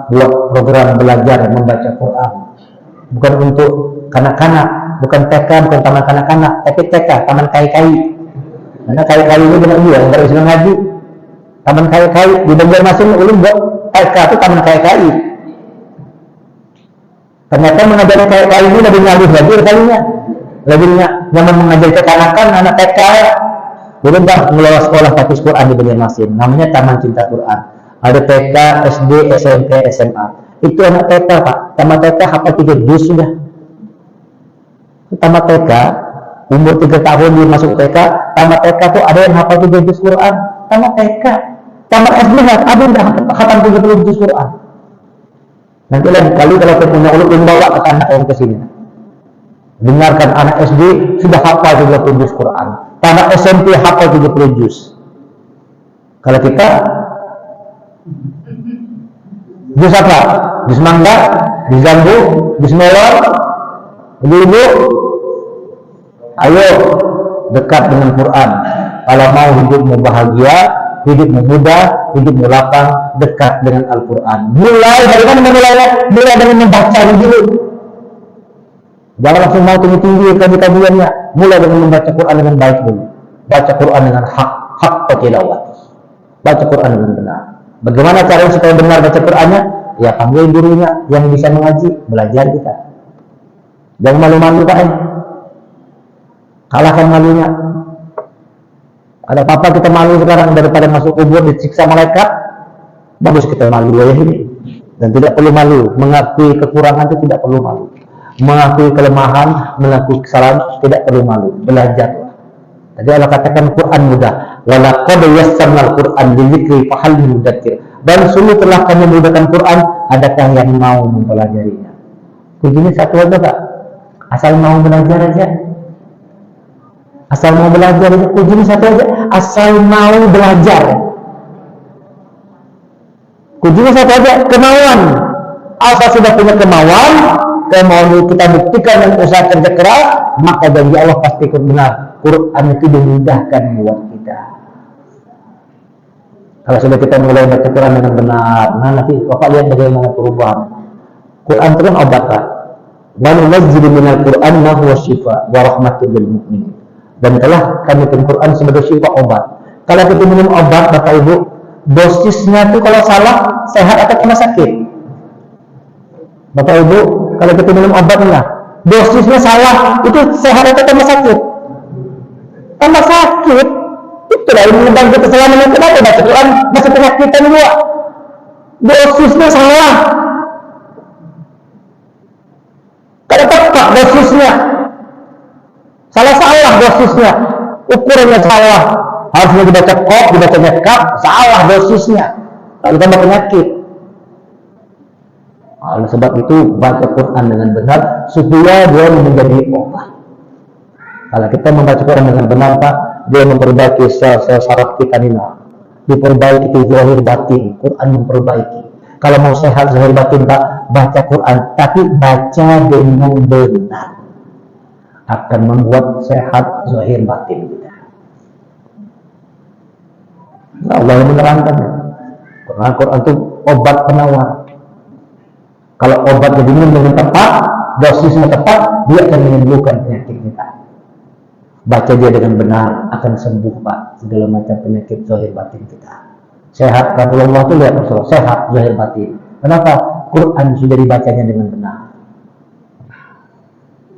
[SPEAKER 1] buat program belajar membaca Quran. Bukan untuk kanak-kanak, bukan TK, bukan taman kanak-kanak, tapi TK, taman kai-kai. Karena kai-kai ini benar juga, nggak bisa ngaji. Taman kai-kai di Banjarmasin ulun buat TK itu taman kai-kai. Ternyata mengajarkan kai-kai ini lebih ngalir lagi kalinya, lebih nyaman mengajar kekanakan anak TK. Ulun tak mengelola sekolah tahfiz Quran di Banjarmasin, namanya Taman Cinta Quran. Ada TK, SD, SMP, SMA. Itu anak TK, Pak. Tamat TK hafal 3 juz sudah. Tamat TK, umur 3 tahun dia masuk TK. Tamat TK tuh ada yang hafal 3 juz Quran. Tamat TK. Tamat SD ada yang hafal 30 juz Quran. Nanti lain kali kalau punya ulun bawa ke anak yang ke sini. Dengarkan anak SD sudah hafal 30 juz Quran. Tamat SMP hafal 30 juz. Kalau kita juz apa? Juz mangga, juz jambu, juz melon. Ibu-ibu, ayo dekat dengan Quran. Kalau mau hidupmu bahagia, hidupmu mudah, hidupmu lapang, dekat dengan Al-Quran. Mulai dari mana memulainya? Mulai dengan membaca dulu. Jangan langsung mau tinggi-tinggi kajiannya. Mulai dengan membaca Quran dengan baik dulu. Baca Quran dengan hak tilawah. Baca Quran dengan benar. Bagaimana caranya supaya benar baca Qurannya? Ya panggil gurunya yang bisa mengaji, belajar kita. Jangan malu-malu, Pak. Kalahkan malunya. Ada apa-apa kita malu sekarang daripada masuk kubur disiksa malaikat. Bagus kita malu ya ini. Dan tidak perlu malu. Mengakui kekurangan itu tidak perlu malu. Mengakui kelemahan, mengakui kesalahan tidak perlu malu. Belajar. Jadi Allah katakan Quran mudah. Walaqad yassarnal Quran lidzikri fahal min mudzakir. Dan sungguh telah kami memudahkan Quran, adakah yang mau mempelajarinya? Kuncinya satu aja Pak, asal mau belajar aja. Asal mau belajar aja, kuncinya satu aja, asal mau belajar. Kuncinya satu aja, kemauan. Asal sudah punya kemauan kita buktikan dan usaha kerja keras, maka janji Allah pasti benar. Quran itu dimudahkan buat kita. Kalau sudah kita mulai baca Quran dengan benar, nah nanti Bapak lihat bagaimana perubahan. Quran itu kan obat Pak. Wa nunazzilu minal Qur'an ma huwa shifaa wa rahmatul lil mu'minin. Dan telah kami berikan Quran sebagai syifa obat. Kalau kita minum obat Bapak Ibu, dosisnya itu kalau salah sehat atau kena sakit? Bapak Ibu, kalau kita minum obatnya, dosisnya salah, itu sehat atau tambah sakit? Tambah sakit. Itulah yang menyebabkan kesalahan. Kenapa baca Quran masih penyakitan juga? Dosisnya salah. Kalau tepat dosisnya, salah dosisnya, ukurannya salah. Harusnya dibaca kop, dibacanya kap, salah dosisnya. Lalu tambah penyakit. Oleh sebab itu baca Quran dengan benar supaya dia menjadi obat. Kalau kita membaca Quran dengan benar Pak, dia memperbaiki sel-sel saraf kita nina, diperbaiki zahir batin. Quran memperbaiki. Kalau mau sehat zahir batin Pak, baca Quran, tapi baca dengan benar akan membuat sehat zahir batin kita. Nah, Allah yang menerangkannya. Quran itu obat penawar. Kalau obat diminum dengan tepat, dosisnya tepat, dia akan menyembuhkan penyakit kita. Baca dia dengan benar, akan sembuh Pak segala macam penyakit zahir batin kita. Sehat, kata Allah itu lihat Rasulullah, sehat zahir batin. Kenapa? Quran sudah dibacanya dengan benar.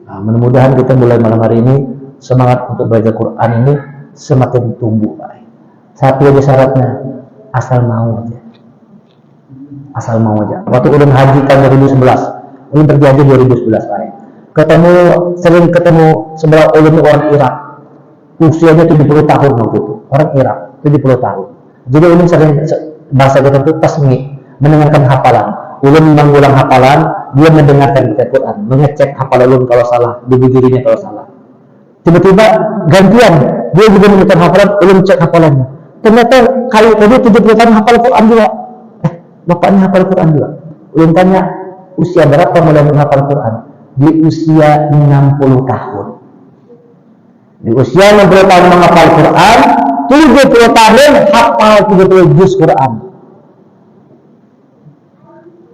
[SPEAKER 1] Nah, mudah-mudahan kita mulai malam hari ini semangat untuk belajar Quran ini semakin tumbuh Pak. Satu aja syaratnya, asal mau aja. Asal mau aja. Waktu ulun haji tahun 2011, ulun pergi haji 2011 Pak. Sering ketemu sebelah ulun orang Irak. Usianya 70 tahun waktu itu. Orang Irak, 70 tahun. Jadi ulun sering bahasa kita itu tasmi, mendengarkan hafalan. Ulun mengulang hafalan, dia mendengarkan kita Quran, mengecek hafalan ulun kalau salah, dibujurinya kalau salah. Tiba-tiba gantian, dia juga mendengarkan hafalan, ulun cek hafalannya. Ternyata kali tadi 70 tahun hafal Quran juga. Bapaknya hafal Quran juga. Ulun tanya, usia berapa mulai menghafal Quran? Di usia 60 tahun. Di usia 60 tahun menghafal Quran, 70 tahun hafal 70 juz Quran.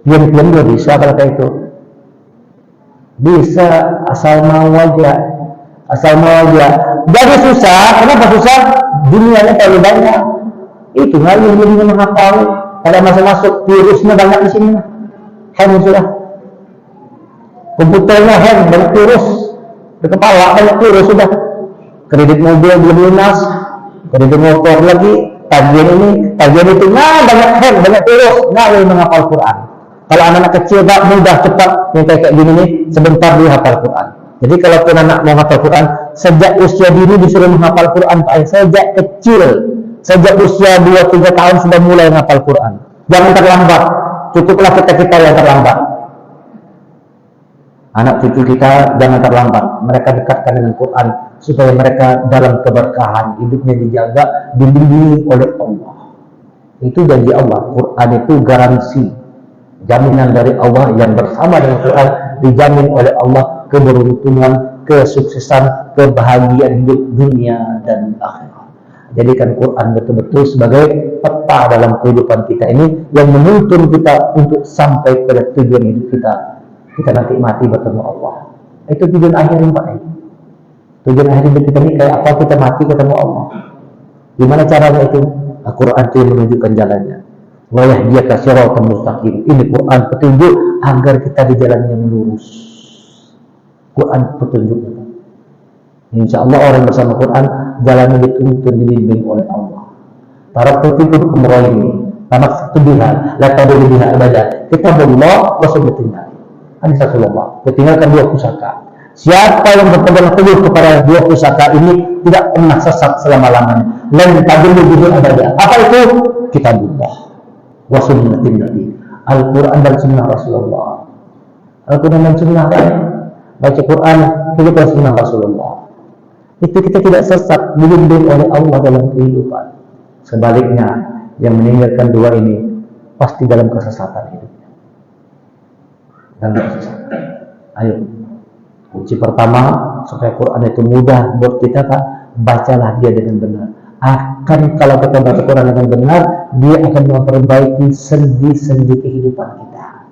[SPEAKER 1] Diam-diam dia bisa kalau kayak itu. Bisa, asal mau aja. Asal mau aja. Jadi susah, kenapa susah? Dunianya terlalu banyak. Itu nggak yang menghafal. Kalau masuk virusnya banyak di sini. Hang sudah. Komputernya hang, banyak virus. Di kepala banyak virus sudah. Kredit mobil belum lunas, kredit motor lagi, tagihan itu, nah banyak hang, banyak virus. Nggak boleh menghafal Quran. Kalau anak-anak kecil Pak, mudah cepat yang kayak gini nih, sebentar dia hafal Quran. Jadi kalau pun anak mau hafal Quran, sejak usia dini disuruh menghafal Quran Pak. Sejak kecil, sejak usia 2-3 tahun sudah mulai menghafal Quran. Jangan terlambat. Cukuplah kita yang terlambat. Anak cucu kita jangan terlambat. Mereka dekatkan dengan Quran supaya mereka dalam keberkahan, hidupnya dijaga, dilindungi oleh Allah. Itu janji Allah. Quran itu garansi, jaminan dari Allah yang bersama dengan Quran dijamin oleh Allah keberuntungan, kesuksesan, kebahagiaan hidup dunia dan akhirat. Jadikan Quran betul-betul sebagai peta dalam kehidupan kita ini yang menuntun kita untuk sampai pada tujuan hidup kita. Kita nanti mati bertemu Allah. Itu tujuan akhir Pak. Tujuan akhir hidup kita ini kayak apa? Kita mati ketemu Allah. Gimana caranya itu? Al-Quran itu yang menunjukkan jalannya. Wa yahdiyaka siratan mustaqim. Ini Quran petunjuk agar kita di jalan yang lurus. Quran petunjuk. Insya Allah orang bersama Quran jalannya dituntun dibimbing oleh Allah. Taraktu fikum umrayni, tamak biha, la tadullu biha abada. Kitabullah wa sunnatullah. Hadis Rasulullah. Ketinggalkan dua pusaka. Siapa yang berpegang teguh kepada dua pusaka ini tidak pernah sesat selama-lamanya. La tadullu biha abada. Apa itu? Kitabullah wa sunnatin Nabi. Al-Quran dan sunnah Rasulullah. Al-Quran dan sunnah kan? Baca Quran, hidup dan sunnah Rasulullah. Itu kita tidak sesat, dibimbing oleh Allah dalam kehidupan. Sebaliknya, yang meninggalkan dua ini pasti dalam kesesatan hidupnya. Dalam kesesatan. Ayo, kunci pertama supaya Quran itu mudah buat kita, Pak, bacalah dia dengan benar. Kalau kita baca Quran dengan benar, dia akan memperbaiki sendi-sendi kehidupan kita.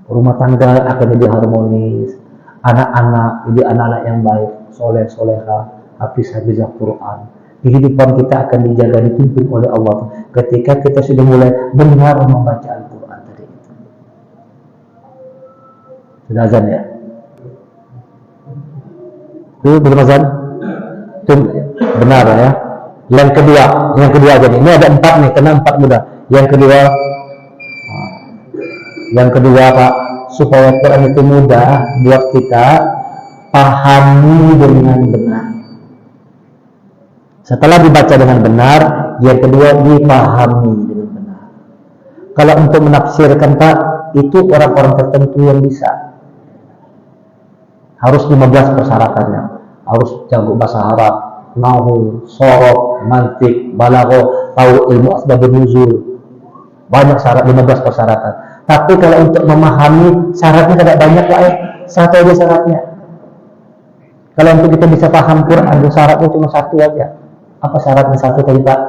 [SPEAKER 1] Rumah tangga akan jadi harmonis, anak-anak jadi anak-anak yang baik, soleh soleha, hafiz-hafizah Quran. Kehidupan kita akan dijaga, dipimpin oleh Allah ketika kita sudah mulai benar membaca Al-Quran tadi. Sudah azan ya? Itu belum azan? Itu benar ya. Yang kedua aja nih. Ini ada 4 nih, kena 4 mudah. Yang kedua Pak, supaya Quran itu mudah buat kita pahami dengan benar. Setelah dibaca dengan benar, yang kedua dipahami dengan benar. Kalau untuk menafsirkan Pak, itu orang-orang tertentu yang bisa. Harus 15 persyaratannya. Harus jago bahasa Arab, nahwu, shorof, mantik, balaghah, tahu ilmu asbabun nuzul. Banyak syarat, 15 persyaratan. Tapi kalau untuk memahami syaratnya tidak banyak Pak, satu aja syaratnya. Kalau untuk kita bisa paham Quran, syaratnya cuma satu aja. Apa syaratnya satu tadi Pak?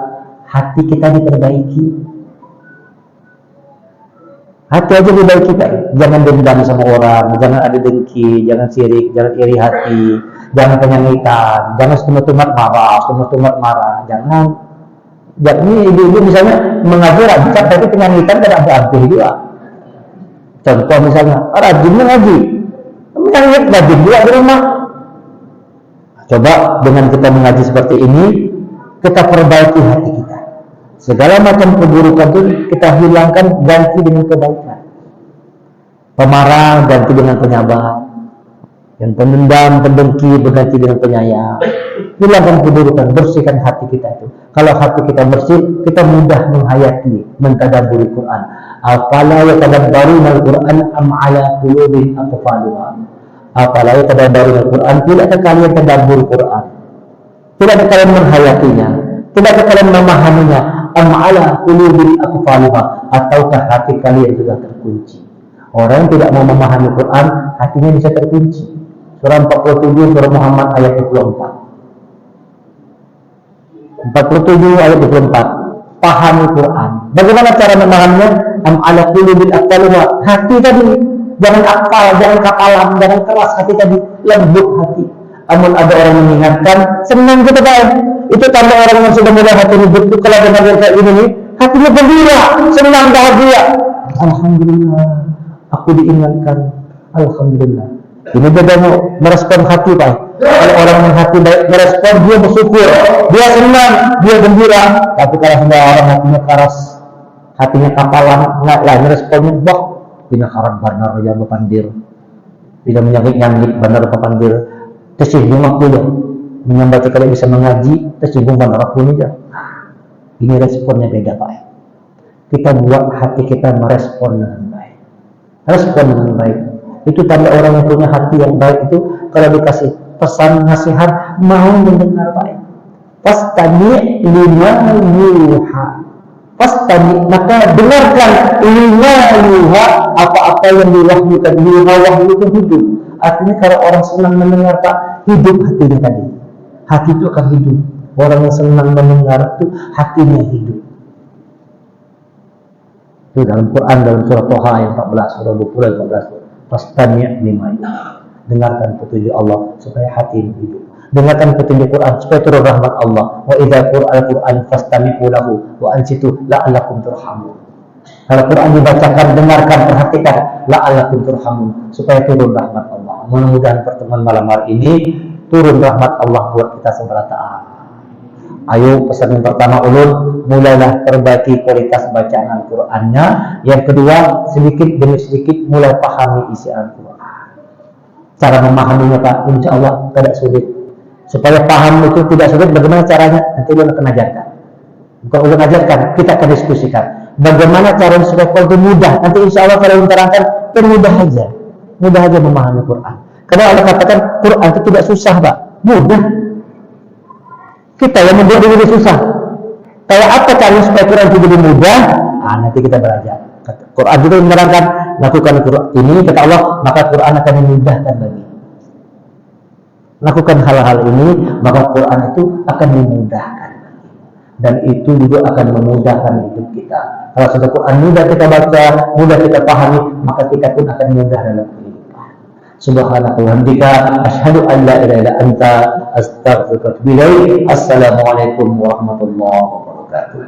[SPEAKER 1] Hati kita diperbaiki. Hati aja diperbaiki Pak. Jangan dendam sama orang, jangan ada dengki, jangan sirik, jangan iri hati, jangan penyangitan, jangan setengah-setengah marah, jangan. Jadi ibu-ibu misalnya mengajar rajin, tapi penyangitan tidak berarti juga. Contoh misalnya, rajin mengaji, menyangit rajin juga di rumah. Coba dengan kita mengaji seperti ini, kita perbaiki hati kita. Segala macam keburukan itu kita hilangkan, ganti dengan kebaikan. Pemarah ganti dengan penyabar, yang pendendam, pendengki berganti dengan penyayang. Hilangkan keburukan, bersihkan hati kita itu. Kalau hati kita bersih, kita mudah menghayati, mentadabburi Quran. Afala yatadabbaruna al-Quran am ala qulubin aqfaluha. Afala yatadabbaruna al-Quran, tidakkah kalian tadabbur Quran? Tidakkah kalian menghayatinya? Tidakkah kalian memahaminya? Am ala qulubin aqfaluha, ataukah hati kalian sudah terkunci? Orang yang tidak mau memahami Quran, hatinya bisa terkunci. Surah 47, surah Muhammad ayat 24. 47 ayat 24. Pahami Quran. Bagaimana cara memahaminya? Am ala qulubil aqfaluha. Hati tadi, jangan akal, jangan kapalan, jangan keras hati tadi, lembut hati. Namun ada orang mengingatkan, senang kita Pak. Itu tanda orang yang sudah mulai hati lembut itu kalau dengar kayak ini nih, hatinya gembira, senang, bahagia. Alhamdulillah, aku diingatkan. Alhamdulillah. Ini beda merespon hati Pak. Kalau orang yang hati baik merespon, dia bersyukur, dia senang, dia gembira. Tapi kalau sudah orang hatinya keras, hatinya kapalan, nggak lain responnya, wah, ini karat benar aja berpandir, tidak menyakit-nyakit benar berpandir, tersinggung aku ya, menyambat kalau bisa mengaji, tersinggung benar aku aja. Ini responnya beda Pak. Kita buat hati kita merespon dengan baik, respon dengan baik. Itu tanda orang yang punya hati yang baik itu kalau dikasih pesan nasihat mau mendengar baik. Pastami lima yuha. Pastami, maka dengarkan lima yuha, apa-apa yang diwahyukan. Yuha wahyu itu hidup. Artinya kalau orang senang mendengar Pak, hidup hatinya tadi. Hati itu akan hidup. Orang yang senang mendengar itu hatinya hidup. Itu dalam Quran, dalam surah Toha yang 14, surah 20 ayat 14. Pastami lima yuha. Dengarkan petunjuk Allah supaya hati hidup. Dengarkan petunjuk Quran supaya turun rahmat Allah. Wa idza qura'al Quran fastami'u lahu wa ansitu la'allakum turhamun. Kalau Quran dibacakan, dengarkan, perhatikan, la'allakum turhamun, supaya turun rahmat Allah. Mudah-mudahan pertemuan malam hari ini turun rahmat Allah buat kita seberata. Ayo, pesan yang pertama ulun, mulailah perbaiki kualitas bacaan Al-Qur'annya. Yang kedua, sedikit demi sedikit mulai pahami isi Al-Qur'an. Cara memahaminya Pak, insya Allah tidak sulit. Supaya paham itu tidak sulit, bagaimana caranya? Nanti ulun akan ajarkan. Bukan ulun ajarkan, kita akan diskusikan. bagaimana cara supaya Quran itu mudah. Nanti insya Allah kalau diterangkan mudah aja memahami Quran. Karena Allah katakan Quran itu tidak susah, Pak, mudah. Kita yang membuat diri susah. Kalau apa cara supaya Quran itu jadi mudah? Nanti kita belajar. Quran juga menerangkan lakukan Quran ini kata Allah, maka Quran akan dimudahkan lagi. Lakukan hal-hal ini, maka Quran itu akan dimudahkan. Dan itu juga akan memudahkan hidup kita. Kalau sudah Quran mudah kita baca, mudah kita pahami, maka kita pun akan mudah dalam kehidupan. Subhanallah wa bihamdika, asyhadu an la ilaha illa anta, astaghfiruka wa atubu ilaik. Assalamualaikum warahmatullahi wabarakatuh.